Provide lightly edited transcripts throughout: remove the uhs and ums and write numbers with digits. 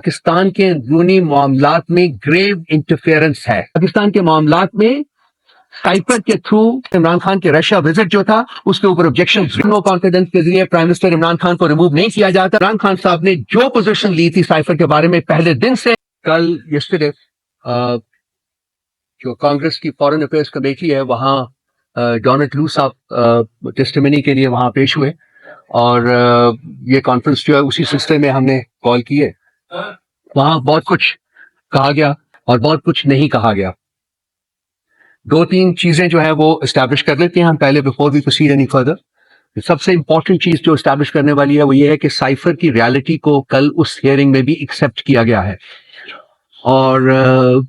پاکستان کے اندرونی معاملات میں گریو انٹرفیئرنس ہے. پاکستان کے معاملات میں سائفر کے تھرو عمران خان کے رشیا وزٹ جو تھا اس کے اوپر آبجیکشن نو کانفیڈنس کے ذریعے پرائم منسٹر عمران خان کو ریموو نہیں کیا جاتا. عمران خان صاحب نے جو پوزیشن لی تھی سائفر کے بارے میں پہلے دن سے، کل یسٹرڈے جو کانگریس کی فارن افیئرس کمیٹی ہے وہاں ڈونلڈ لو صاحب ٹیسٹیمنی کے لیے وہاں پیش ہوئے، اور یہ کانفرنس جو ہے اسی سلسلے میں ہم نے کال کی ہے. وہاں بہت کچھ کہا گیا اور بہت کچھ نہیں کہا گیا. دو تین چیزیں جو ہے وہ اسٹیبلش کر لیتے ہیں ہم پہلے before we proceed any further. سب سے امپورٹنٹ چیز جو اسٹیبلش کرنے والی ہے وہ یہ ہے کہ سائفر کی ریالٹی کو کل اس ہیئرنگ میں بھی ایکسیپٹ کیا گیا ہے، اور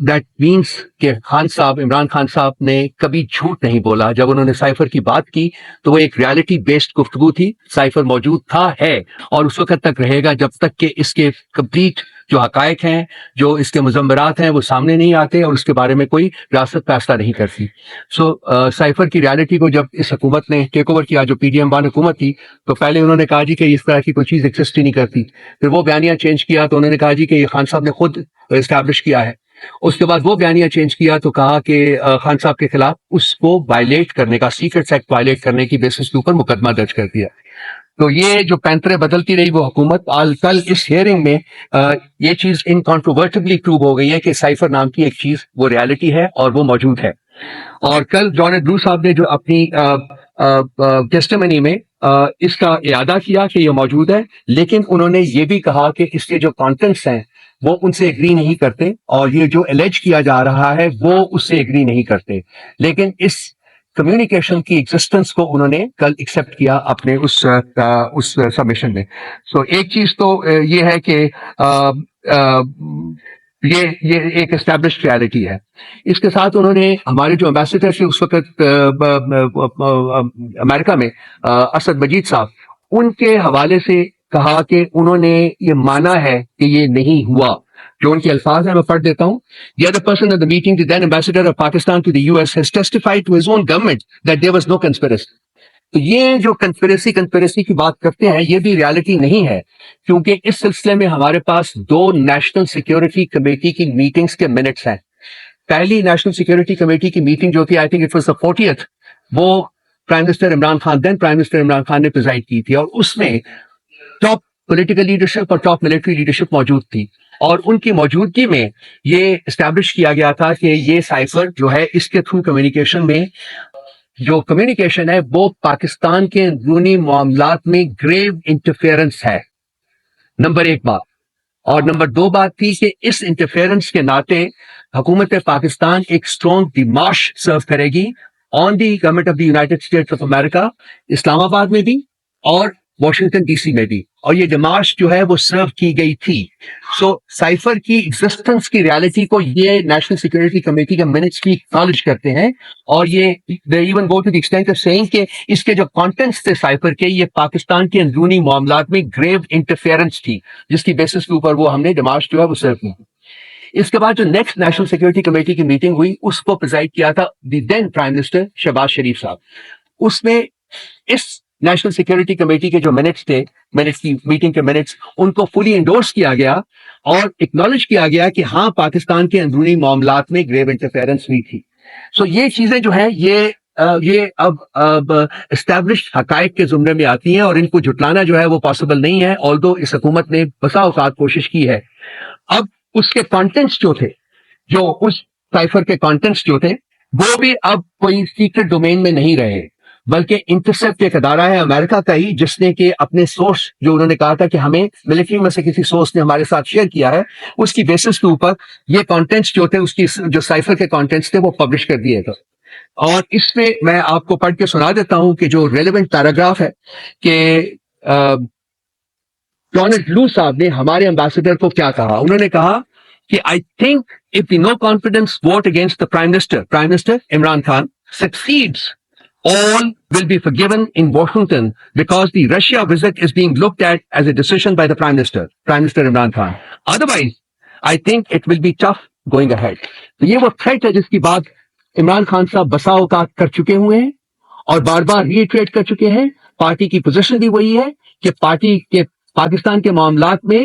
دیٹ مینس کہ خان صاحب عمران خان صاحب نے کبھی جھوٹ نہیں بولا. جب انہوں نے سائفر کی بات کی تو وہ ایک ریالٹی بیسڈ گفتگو تھی. سائفر موجود تھا، ہے، اور اس وقت تک رہے گا جب تک کہ اس کے کمپلیٹ جو حقائق ہیں، جو اس کے مضمرات ہیں وہ سامنے نہیں آتے اور اس کے بارے میں کوئی ریاست فیصلہ نہیں کرتی. سائفر کی ریالٹی کو جب اس حکومت نے ٹیک اوور کیا، جو پی ڈی ایم وان حکومت تھی، تو پہلے انہوں نے کہا جی کہ اس طرح کی کوئی چیز ایگزسٹ ہی نہیں کرتی. پھر وہ بیانیہ چینج کیا تو انہوں نے کہا جی کہ یہ خان صاحب نے خود اسٹیبلش کیا ہے. اس کے بعد وہ بیانیہ چینج کیا تو کہا کہ خان صاحب کے خلاف اس کو وائلیٹ کرنے کا، سیکرٹس ایکٹ وائلیٹ کرنے کی بیسس کے اوپر مقدمہ درج کر دیا. تو یہ جو پینترے بدلتی رہی وہ حکومت، کل اس ہیئرنگ میں یہ چیز انکانٹروورٹبلی پروو ہو گئی ہے کہ سائفر نام کی ایک چیز وہ ریالٹی ہے اور وہ موجود ہے. اور کل ڈونلڈ لو صاحب نے جو اپنی ٹیسٹیمنی میں اس کا اعادہ کیا کہ یہ موجود ہے، لیکن انہوں نے یہ بھی کہا کہ اس کے جو کانٹینٹس ہیں وہ ان سے ایگری نہیں کرتے، اور یہ جو الیج کیا جا رہا ہے وہ اس سے ایگری نہیں کرتے. لیکن اس کمیونیکیشن کی ایگزسٹنس کو انہوں نے کل ایکسیپٹ کیا اپنے اس سبمیشن میں. سو ایک چیز تو یہ ہے کہ یہ ایک اسٹیبلشڈ ریالٹی ہے. اس کے ساتھ انہوں نے ہمارے جو امبیسڈر تھے اس وقت امریکہ میں، اسد مجید صاحب، ان کے حوالے سے کہا کہ انہوں نے یہ مانا ہے کہ یہ نہیں ہوا. جو ان کے الفاظ ہیں میں پڑھ دیتا ہوں. The other person at the meeting, the then ambassador of Pakistan to the US, has testified to his own government that there was no conspiracy. تو یہ جو کنسپریسی کی بات کرتے ہیں یہ بھی ریالٹی نہیں ہے، کیونکہ اس سلسلے میں ہمارے پاس دو نیشنل سیکیورٹی کمیٹی کی میٹنگز کے منٹس ہیں. پہلی نیشنل سیکیورٹی کمیٹی کی میٹنگ جو تھی، I think it was the 40th، وہ پرائم منسٹر عمران خان، دین پرائم منسٹر عمران خان نے پریزائڈ کی تھی، اور اس میں ٹاپ پولیٹیکل لیڈرشپ اور ٹاپ ملٹری لیڈرشپ موجود تھی. اور ان کی موجودگی میں یہ اسٹیبلش کیا گیا تھا کہ یہ سائفر جو ہے اس کے تھرو کمیونیکیشن میں جو کمیونیکیشن ہے وہ پاکستان کے اندرونی معاملات میں گریو انٹرفیئرنس ہے. نمبر ایک بات. اور نمبر دو بات تھی کہ اس انٹرفیئرنس کے ناطے حکومت پاکستان ایک اسٹرانگ ڈیمارش سرو کرے گی on the government of the United States of America, Islamabad میں بھی اور واشنگٹن ڈی سی میں بھی، اور یہ ڈیمارش جو ہے وہ سرو کی گئی تھی. سو سائفر کی ایگزسٹنس کی ریالٹی کو یہ نیشنل سیکورٹی کمیٹی کے منٹس بھی اکنالج کرتے ہیں، اور یہ they even go to the extent of saying کہ اس کے جو کانٹینٹس تھے سائفر کے، یہ پاکستان کے اندرونی معاملات میں گریو انٹرفیئرنس تھی، جس کی بیسس کے اوپر وہ ہم نے ڈیمارش جو ہے وہ سرو کی. اس کے بعد جو نیکسٹ نیشنل سیکورٹی کمیٹی کی میٹنگ ہوئی اس کو پریزائڈ کیا تھا دی دین پرائم منسٹر شہباز شریف صاحب. اس میں اس نیشنل سیکورٹی کمیٹی کے جو منٹس تھے، منٹس کی میٹنگ کے منٹس، ان کو فلی انڈورس کیا گیا اور اکنالج کیا گیا کہ ہاں پاکستان کے اندرونی معاملات میں گریو انٹرفیئرنس ہوئی تھی. سو یہ چیزیں جو ہیں یہ اب اسٹیبلش حقائق کے زمرے میں آتی ہیں، اور ان کو جھٹلانا جو ہے وہ پاسبل نہیں ہے، آلدو اس حکومت نے بسا اوقات کوشش کی ہے. اب اس کے کانٹینٹس جو تھے، جو اس سائفر کے کانٹینٹس جو تھے، وہ بھی اب کوئی سیکرٹ ڈومین میں نہیں رہے، بلکہ انٹرسیپٹ ایک ادارہ ہے امریکہ کا ہی، جس نے کہ اپنے سورس جو انہوں نے کہا تھا کہ ہمیں ملٹری میں سے کسی سورس نے ہمارے ساتھ شیئر کیا ہے، اس کی بیسس کے اوپر یہ کانٹینٹس جو تھے، اس کی جو سائفر کے کانٹینٹس تھے وہ پبلش کر دیے تھے. اور اس میں میں آپ کو پڑھ کے سنا دیتا ہوں کہ جو ریلیونٹ پیراگراف ہے کہ ڈونلڈ لو صاحب نے ہمارے امبیسڈر کو کیا کہا. انہوں نے کہا کہ I think if the no confidence vote against the Prime Minister Imran Khan succeeds, all will be forgiven in Washington because the Russia visit is being looked at as a decision by the Prime Minister Imran Khan. Otherwise, I think it will be tough going ahead. تو یہ وہ threat ہے جس کی بات عمران خان صاحب بسا اوقات کر چکے ہوئے ہیں اور بار بار ریٹریٹ کر چکے ہیں. پارٹی کی پوزیشن بھی وہی ہے کہ پارٹی کے پاکستان کے معاملات میں